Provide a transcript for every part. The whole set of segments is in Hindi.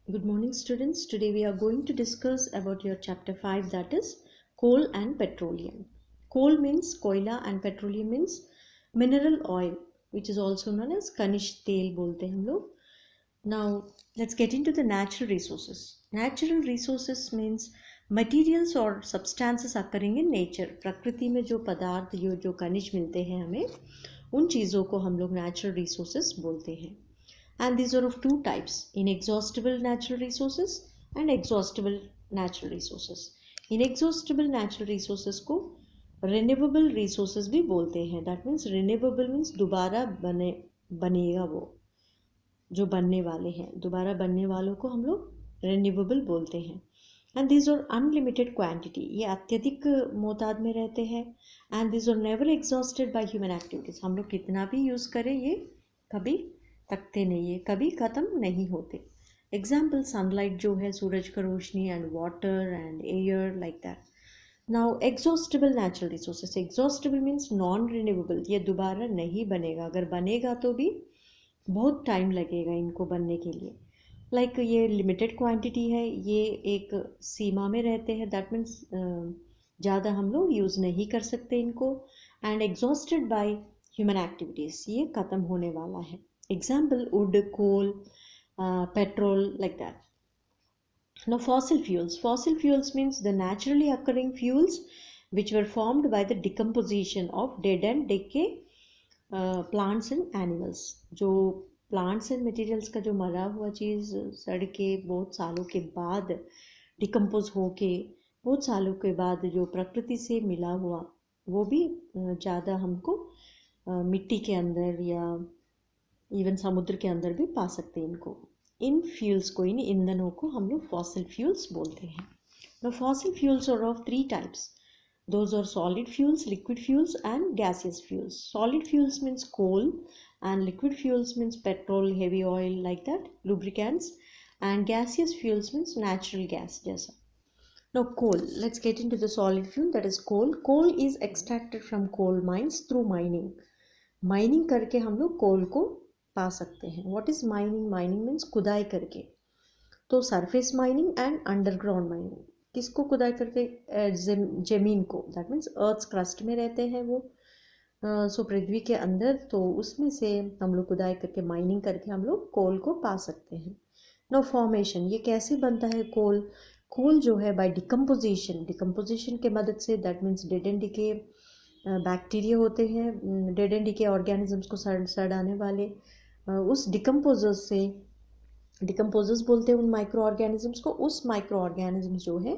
Good morning, students. Today we are going to discuss about your chapter 5, that is coal and petroleum. Coal means koila and petroleum means mineral oil, which is also known as Kanish tel bolte हैं हम लोग. Now let's get into the natural resources. Natural resources means materials or substances occurring in nature. प्रकृति में जो पदार्थ जो खनिज मिलते हैं हमें, उन चीज़ों को हम लोग natural resources बोलते हैं. And these are of two types: inexhaustible natural resources and exhaustible natural resources. Inexhaustible natural resources को renewable resources भी बोलते हैं. That means renewable means दोबारा बनेगा, वो जो बनने वाले हैं, दोबारा बनने वालों को हम लोग renewable बोलते हैं. And these are unlimited quantity, ये अत्यधिक मोताद में रहते हैं. And these are never exhausted by human activities, हम लोग कितना भी यूज़ करें ये कभी थकते नहीं है, कभी ख़त्म नहीं होते. एग्जाम्पल सनलाइट जो है, सूरज का रोशनी, and water and air, like that. Now exhaustible natural resources. Exhaustible means non renewable, ये दोबारा नहीं बनेगा, अगर बनेगा तो भी बहुत टाइम लगेगा इनको बनने के लिए. लाइक ये लिमिटेड क्वांटिटी है, ये एक सीमा में रहते हैं. दैट मीन्स ज़्यादा हम लोग यूज़ नहीं कर सकते इनको. And exhausted by human activities, ये ख़त्म होने वाला है. Example wood, coal, petrol, like that. Now fossil fuels. Fossil fuels means the naturally occurring fuels which were formed by the decomposition of dead and decay plants and animals. जो plants and materials का जो मरा हुआ चीज़ सड़ के बहुत सालों के बाद डिकम्पोज होके बहुत सालों के बाद जो प्रकृति से मिला हुआ, वो भी ज़्यादा हमको मिट्टी के अंदर या इवन समुद्र के अंदर भी पा सकते हैं इनको. इन फ्यूल्स को, इन ईंधनों को हम लोग फॉसिल फ्यूल्स बोलते हैं. Now fossil fuels are of three types. Those are solid fuels, liquid fuels and gaseous fuels. Solid fuels means coal and liquid fuels means petrol, heavy oil, like that, lubricants. And gaseous fuels means natural gas जैसा. Now coal, let's get into the solid fuel, that is coal. Coal is extracted from coal mines through mining. Mining करके हम लोग कोल को पा सकते हैं. What is mining? Mining means खुदाई करके. तो surface mining and underground mining. किसको खुदाई करके? ज़मीन को. दैट मीन्स अर्थ क्रस्ट में रहते हैं वो, सो पृथ्वी के अंदर. तो उसमें से हम लोग खुदाई करके, माइनिंग करके हम लोग कोल को पा सकते हैं. नो फॉर्मेशन, ये कैसे बनता है कोल? कोल जो है बाय डिकम्पोजिशन, डिकम्पोजिशन के मदद से. That means dead and decay bacteria होते हैं, डेड एंड डिके ऑर्गेनिजम्स को सड़ाने वाले, उस डिकम्पोजर्स से, डिकम्पोजर्स बोलते हैं उन माइक्रो ऑर्गेनिजम्स को. उस माइक्रो ऑर्गेनिजम्स जो है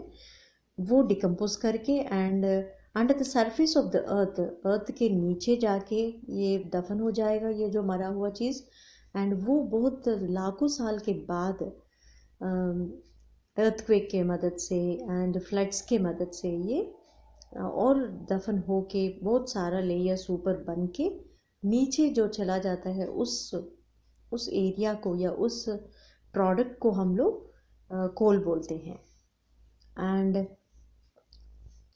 वो डिकम्पोज करके and under the surface of the earth, earth के नीचे जाके ये दफन हो जाएगा, ये जो मरा हुआ चीज़. एंड वो बहुत लाखों साल के बाद अर्थक्वेक के मदद से एंड फ्लड्स के मदद से ये और दफन हो के बहुत सारा लेयर्स ऊपर बन के नीचे जो चला जाता है, उस एरिया को या उस प्रोडक्ट को हम लोग कोल बोलते हैं. And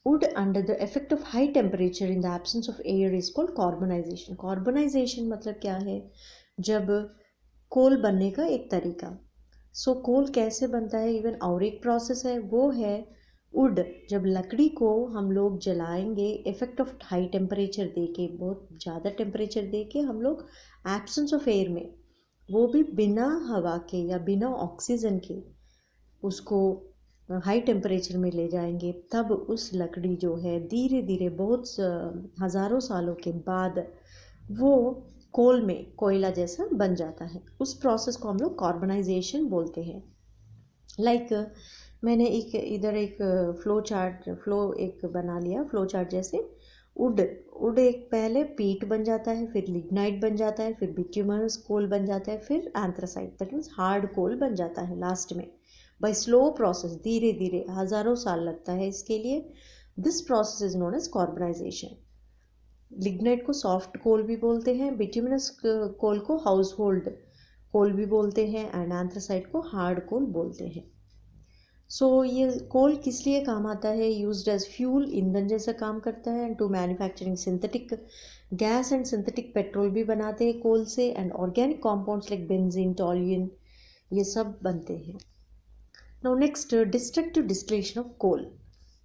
wood under the effect of high temperature in the absence of air is called carbonization. Carbonization मतलब क्या है? जब कोल बनने का एक तरीका. सो कोल कैसे बनता है? इवन और एक प्रोसेस है, वो है वुड. जब लकड़ी को हम लोग जलाएंगे, इफेक्ट ऑफ हाई टेम्परेचर दे के, बहुत ज़्यादा टेम्परेचर दे के हम लोग एब्सेंस ऑफ एयर में, वो भी बिना हवा के या बिना ऑक्सीजन के, उसको हाई टेम्परेचर में ले जाएंगे. तब उस लकड़ी जो है धीरे धीरे बहुत हज़ारों सालों के बाद वो कोल में कोयला जैसा बन जाता है. उस प्रोसेस को हम लोग कार्बनाइजेशन बोलते हैं. लाइक मैंने इधर एक फ्लो एक बना लिया, फ्लो चार्ट जैसे. वुड एक पहले पीट बन जाता है, फिर लिग्नाइट बन जाता है, फिर बिट्यूमनस कोल बन जाता है, फिर एंथ्रासाइट, दैट मीन्स हार्ड कोल बन जाता है लास्ट में. बाय स्लो प्रोसेस, धीरे धीरे, हज़ारों साल लगता है इसके लिए. This process is known as carbonization. Lignite को सॉफ्ट कोल भी बोलते हैं, बिट्यूमिनस कोल को हाउस होल्ड कोल भी बोलते हैं, एंड एंथ्रासाइट को हार्ड कोल बोलते हैं. सो ये कोल किस लिए काम आता है? यूज्ड एज फ्यूल, ईंधन जैसा काम करता है. And to manufacturing synthetic gas and synthetic petrol भी बनाते हैं कोल से. And organic compounds like benzene, toluene, ये सब बनते हैं. Now next, destructive distillation of coal.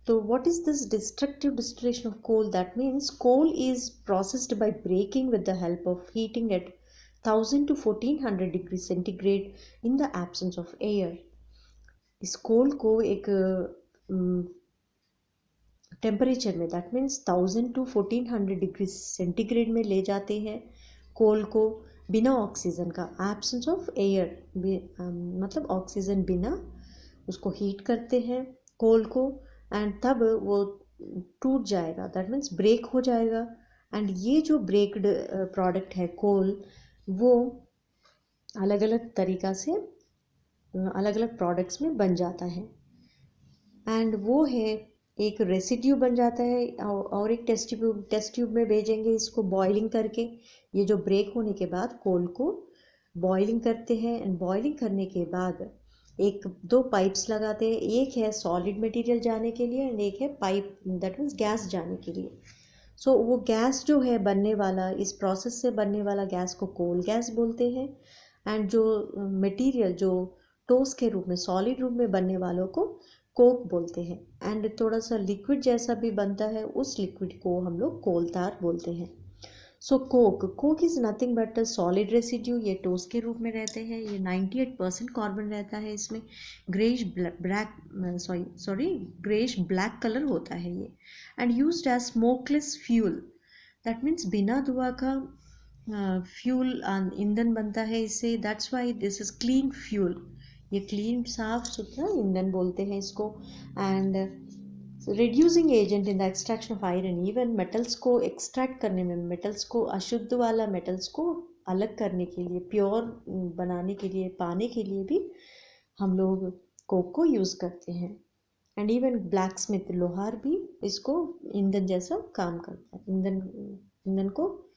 So what is this destructive distillation of coal? That means coal is processed by breaking with the help of heating at 1000 to 1400 degrees centigrade in the absence of air. इस कोल को एक टेम्परेचर में, that means 1000 to 1400 degree centigrade में ले जाते हैं कोल को, बिना ऑक्सीजन का, एब्सेंस ऑफ एयर, मतलब ऑक्सीजन बिना, उसको हीट करते हैं कोल को, एंड तब वो टूट जाएगा, दैट मीन्स ब्रेक हो जाएगा। एंड ये जो ब्रेक्ड प्रोडक्ट है कोल, वो अलग अलग तरीक़ा से अलग अलग प्रोडक्ट्स में बन जाता है। एंड वो है, एक रेसिड्यू बन जाता है और एक टेस्ट ट्यूब में भेजेंगे इसको बॉइलिंग करके। ये जो ब्रेक होने के बाद कोल को बॉइलिंग करते हैं, एंड बॉइलिंग करने के बाद एक दो पाइप्स लगाते हैं, एक है सॉलिड मटेरियल जाने के लिए एंड एक है पाइप, दैट मीन्स गैस जाने के लिए। सो वो गैस जो है बनने वाला, इस प्रोसेस से बनने वाला गैस को कोल गैस बोलते हैं, एंड जो मटेरियल जो टोस के रूप में, सॉलिड रूप में बनने वालों को कोक बोलते हैं। एंड थोड़ा सा लिक्विड जैसा भी बनता है, उस लिक्विड को हम लोग कोल तार बोलते हैं। So coke is nothing but a solid residue. ये टोस के रूप में रहते हैं, ये 98% कार्बन रहता है इसमें, ग्रेइश ब्लैक कलर होता है ये, and used as smokeless fuel, that means बिना धुआं का फ्यूल ईंधन बनता है इससे, that's why this is clean fuel. ये क्लीन, साफ सुथरा ईंधन बोलते हैं इसको। And reducing agent in the extraction of iron, even metals को एक्सट्रैक्ट करने में, मेटल्स को, अशुद्ध वाला मेटल्स को अलग करने के लिए, प्योर बनाने के लिए, पाने के लिए भी हम लोग कोक को यूज़ करते हैं। एंड इवन ब्लैक स्मिथ, लोहार भी इसको ईंधन जैसा काम करता है, ईंधन को,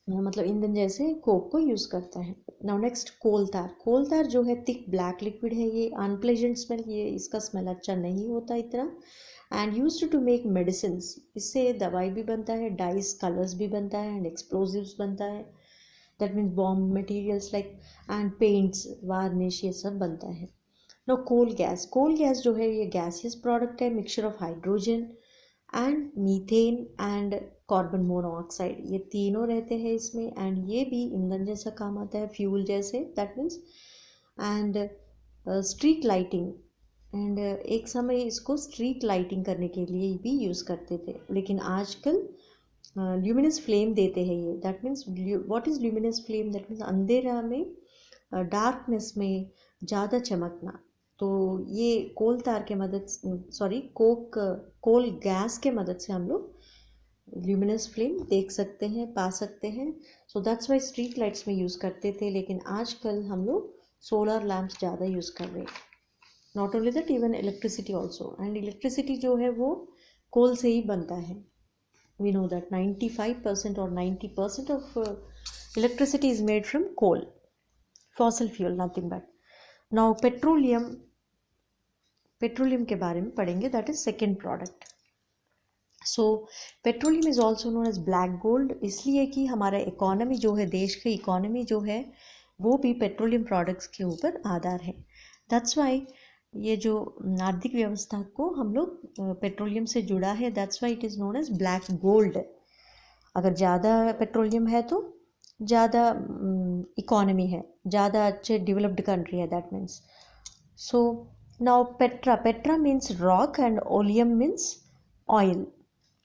मतलब ईंधन जैसे कोक को यूज़ करता है। नाउ नेक्स्ट, कोल तार जो है थिक ब्लैक लिक्विड है, ये अनप्लेजेंट स्मेल, ये इसका स्मेल अच्छा नहीं होता इतना, and used to make medicines, इससे दवाई भी बनता है, डाइस, कलर्स भी बनता है, एंड एक्सप्लोजिव्स बनता है, that means bomb materials like, and paints, varnish, ये सब बनता है। नो कोल गैस जो है ये गैसियस प्रोडक्ट है, mixture of hydrogen and methane and carbon monoxide, ये तीनों रहते हैं इसमें, एंड ये भी ईंधन जैसा काम आता है, फ्यूल जैसे, that means. And street lighting, and एक समय इसको स्ट्रीट लाइटिंग करने के लिए भी यूज़ करते थे, लेकिन आजकल ल्यूमिनस फ्लेम देते हैं ये, that means what is luminous flame, that means अंधेरा में, डार्कनेस में ज़्यादा चमकना। तो ये कोल तार के मदद, कोल गैस के मदद से हम लोग ल्यूमिनस फ्लेम देख सकते हैं, पा सकते हैं। सो दैट्स वाई स्ट्रीट लाइट्स में यूज़ करते थे, लेकिन आजकल हम लोग सोलर लैम्प्स ज़्यादा यूज़ कर रहे हैं। Not only that, even electricity also, and electricity जो है वो कोल से ही बनता है। वी नो दैट 95% और 90% of electricity is made from coal, fossil fuel, nothing but. Now petroleum के बारे में पढ़ेंगे, that is second product. So petroleum is also known as black gold, इसलिए कि हमारा इकोनॉमी जो है, देश की इकोनॉमी जो है, वो भी पेट्रोलियम प्रोडक्ट्स के ऊपर आधार है। दैट्स वाई ये जो आर्थिक व्यवस्था को हम लोग पेट्रोलियम से जुड़ा है, that's why it is known as black gold. अगर ज़्यादा पेट्रोलियम है तो ज़्यादा इकोनॉमी है, ज़्यादा अच्छे डेवलप्ड कंट्री है, that means. So now Petra means rock and oleum means oil.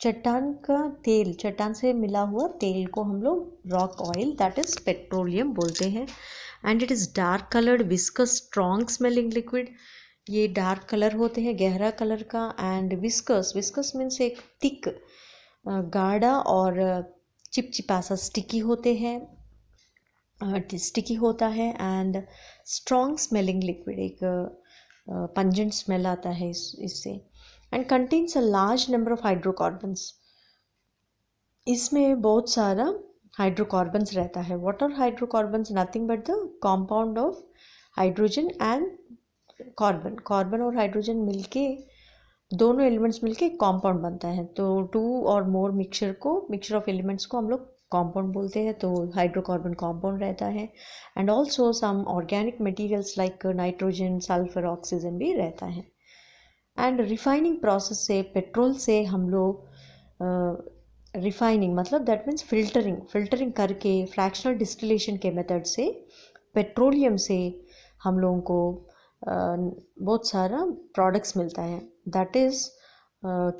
चट्टान का तेल, चट्टान से मिला हुआ तेल को हम लोग rock oil, that is petroleum बोलते हैं। And it is dark coloured, viscous, strong smelling liquid. ये डार्क कलर होते हैं, गहरा कलर का, एंड विस्कस मीन्स एक थिक, गाढ़ा और चिपचिपा सा, स्टिकी होते हैं, स्टिकी होता है, एंड स्ट्रॉन्ग स्मेलिंग लिक्विड, एक पंजेंट स्मेल आता है इससे, and contains a large number of hydrocarbons. इसमें बहुत सारा हाइड्रोकार्बन्स रहता है। What are hydrocarbons? Nothing but the compound of hydrogen and carbon और हाइड्रोजन मिलके, दोनों एलिमेंट्स मिलके एक कॉम्पाउंड बनता है। तो टू और मोर मिक्सचर ऑफ एलिमेंट्स को हम लोग कंपाउंड बोलते हैं, तो हाइड्रोकार्बन कंपाउंड रहता है। And also some organic materials like nitrogen, sulphur, oxygen भी रहता है। एंड रिफाइनिंग प्रोसेस से, पेट्रोल से हम लोग रिफाइनिंग मतलब दैट मीन्स फिल्टरिंग करके फ्रैक्शनल डिस्टिलेशन के मेथड से पेट्रोलियम से हम लोगों को बहुत सारा प्रोडक्ट्स मिलता है, that is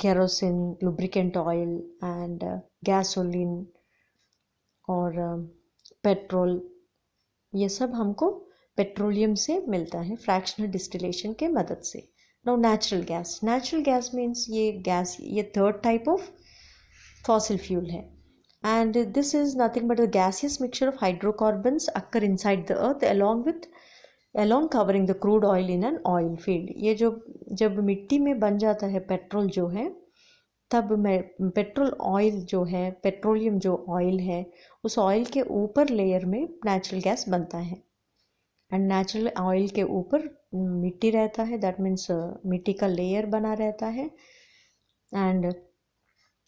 kerosene, lubricant oil and gasoline और पेट्रोल। ये सब हमको पेट्रोलियम से मिलता है फ्रैक्शनल डिस्टिलेशन के मदद से। नाउ नेचुरल गैस मीन्स ये third type of fossil fuel है, and this is nothing but a gaseous mixture of hydrocarbons occur inside the earth along covering the crude oil in an oil field। ये जो जब मिट्टी में बन जाता है पेट्रोल जो है, तब पेट्रोल ऑयल जो है, पेट्रोलियम जो ऑयल है, उस ऑयल के ऊपर लेयर में नेचुरल गैस बनता है। एंड नेचुरल ऑयल के ऊपर मिट्टी रहता है, दैट मीन्स मिट्टी का लेयर बना रहता है। एंड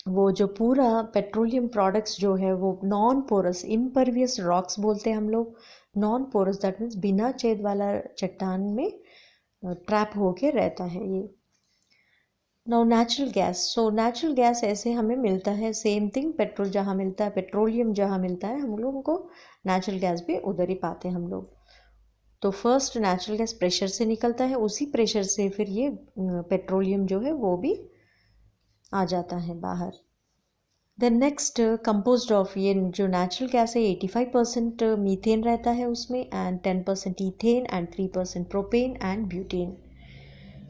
वो जो पूरा पेट्रोलियम प्रोडक्ट्स जो है वो नॉन पोरस, इम्परवियस रॉक्स बोलते हैं हम लोग। नॉन पोरस दैट मीन्स बिना छेद वाला चट्टान में ट्रैप होके रहता है ये। Now natural gas, so natural gas ऐसे हमें मिलता है, सेम थिंग, पेट्रोल जहाँ मिलता है, पेट्रोलियम जहाँ मिलता है, हम लोगों को नेचुरल गैस भी उधर ही पाते हैं हम लोग। तो फर्स्ट नेचुरल गैस प्रेशर से निकलता है, उसी प्रेशर से फिर ये पेट्रोलियम जो है वो भी आ जाता है बाहर। देन नेक्स्ट कंपोज्ड ऑफ, ये जो नेचुरल गैस है 85% मीथेन रहता है उसमें, and 10% ethane and 3% propane and butane.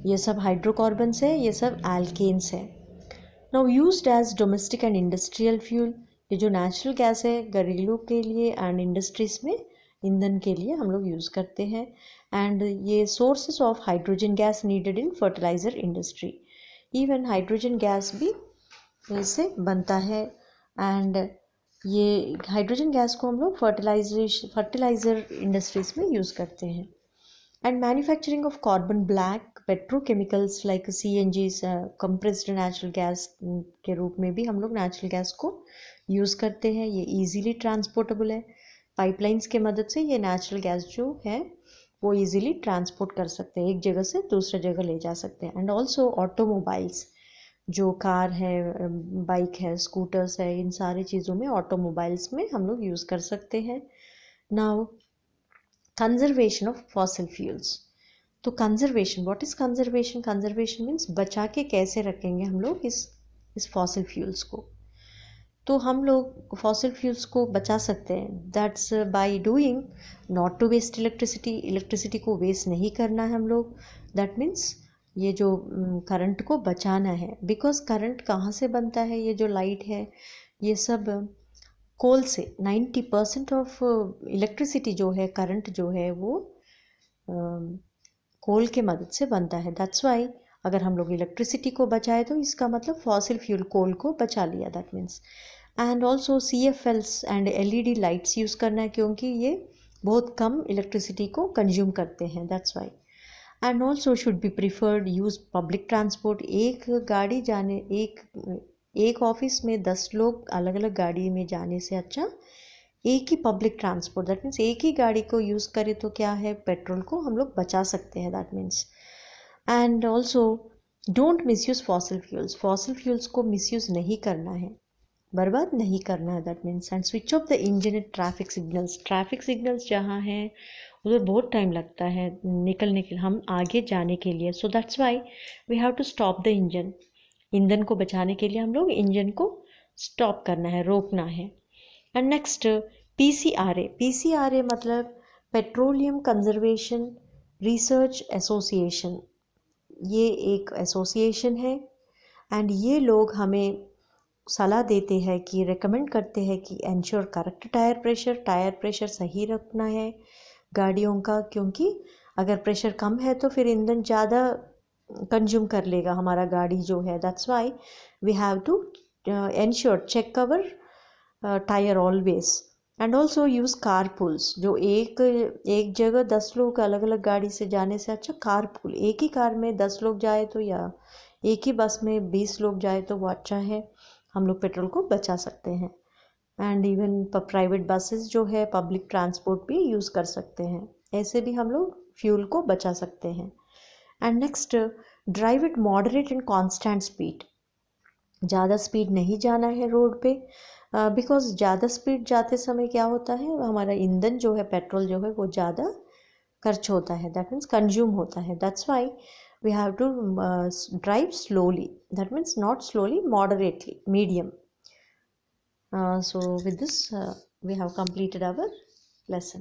ये सब हाइड्रोकार्बन्स है, ये सब एल्केन्स है। Now used as domestic and industrial fuel, ये जो नेचुरल गैस है घरेलू के लिए एंड इंडस्ट्रीज में ईंधन के लिए हम लोग यूज़ करते हैं। एंड ये sources of hydrogen gas needed in fertiliser industry, even hydrogen gas भी इससे बनता है। एंड ये हाइड्रोजन गैस को हम लोग फर्टिलाइज़र इंडस्ट्रीज में यूज़ करते हैं। And manufacturing of carbon black, petrochemicals like CNG, compressed natural gas के रूप में भी हम लोग नेचुरल गैस को यूज़ करते हैं। ये इजीली ट्रांसपोर्टेबल है, पाइपलाइंस के मदद से ये नेचुरल गैस जो है वो इजीली ट्रांसपोर्ट कर सकते हैं, एक जगह से दूसरे जगह ले जा सकते हैं। एंड ऑल्सो ऑटोमोबाइल्स, जो कार है, बाइक है, स्कूटर्स है, इन सारी चीज़ों में, ऑटोमोबाइल्स में हम लोग यूज़ कर सकते हैं। Now conservation of fossil fuels, तो conservation, what is conservation? Conservation means बचा के कैसे रखेंगे हम लोग इस फॉसिल फ्यूल्स को। तो हम लोग फॉसिल फ्यूल्स को बचा सकते हैं, that's by doing not to waste electricity को वेस्ट नहीं करना है हम लोग। दैट मीन्स ये जो करंट को बचाना है, बिकॉज करंट कहाँ से बनता है? ये जो लाइट है ये सब कोल से, 90% ऑफ इलेक्ट्रिसिटी जो है, करंट जो है वो कोल के मदद से बनता है। दैट्स वाई अगर हम लोग इलेक्ट्रिसिटी को बचाए तो इसका मतलब फॉसिल फ्यूल कोल को बचा लिया, that means. And also CFLs and LED lights use करना है, क्योंकि ये बहुत कम इलेक्ट्रिसिटी को कंज्यूम करते हैं, that's why. And also should be preferred use public transport. एक ऑफिस में 10 लोग अलग अलग गाड़ी में जाने से अच्छा एक ही पब्लिक ट्रांसपोर्ट, दैट मीन्स एक ही गाड़ी को यूज़ करें तो क्या है, पेट्रोल को हम लोग बचा सकते हैं, that means. And also don't misuse fossil fuels को मिसयूज़ नहीं करना है, बर्बाद नहीं करना है, that means. And switch off the engine at traffic signals जहाँ हैं उधर बहुत टाइम लगता है निकलने के लिए, हम आगे जाने के लिए। So that's why we have to stop the engine. ईंधन को बचाने के लिए हम लोग इंजन को स्टॉप करना है, रोकना है। एंड नेक्स्ट PCRA मतलब पेट्रोलियम कंजर्वेशन रिसर्च एसोसिएशन। ये एक एसोसिएशन है एंड ये लोग हमें सलाह देते हैं कि रेकमेंड करते हैं कि एंश्योर करेक्ट टायर प्रेशर सही रखना है गाड़ियों का, क्योंकि अगर प्रेशर कम है तो फिर ईंधन ज़्यादा कंज्यूम कर लेगा हमारा गाड़ी जो है। That's why we have to ensure check our tyre always. And also use carpools, जो एक जगह 10 लोग अलग अलग गाड़ी से जाने से अच्छा कारपूल, एक ही कार में 10 लोग जाए तो, या एक ही बस में 20 लोग जाए तो वो अच्छा है, हम लोग पेट्रोल को बचा सकते हैं। एंड इवन प्राइवेट बसेस जो है, पब्लिक ट्रांसपोर्ट भी यूज़ कर सकते हैं। ऐसे भी हम लोग फ्यूल को बचा सकते हैं। And next, drive it moderate and constant speed. ज़्यादा स्पीड नहीं जाना है रोड पे, बिकॉज ज़्यादा स्पीड जाते समय क्या होता है, हमारा ईंधन जो है, पेट्रोल जो है, वो ज़्यादा खर्च होता है, दैट मीन्स कंज्यूम होता है। That's Y we have to drive slowly, that means not slowly, moderately, medium. So with this we have completed our lesson.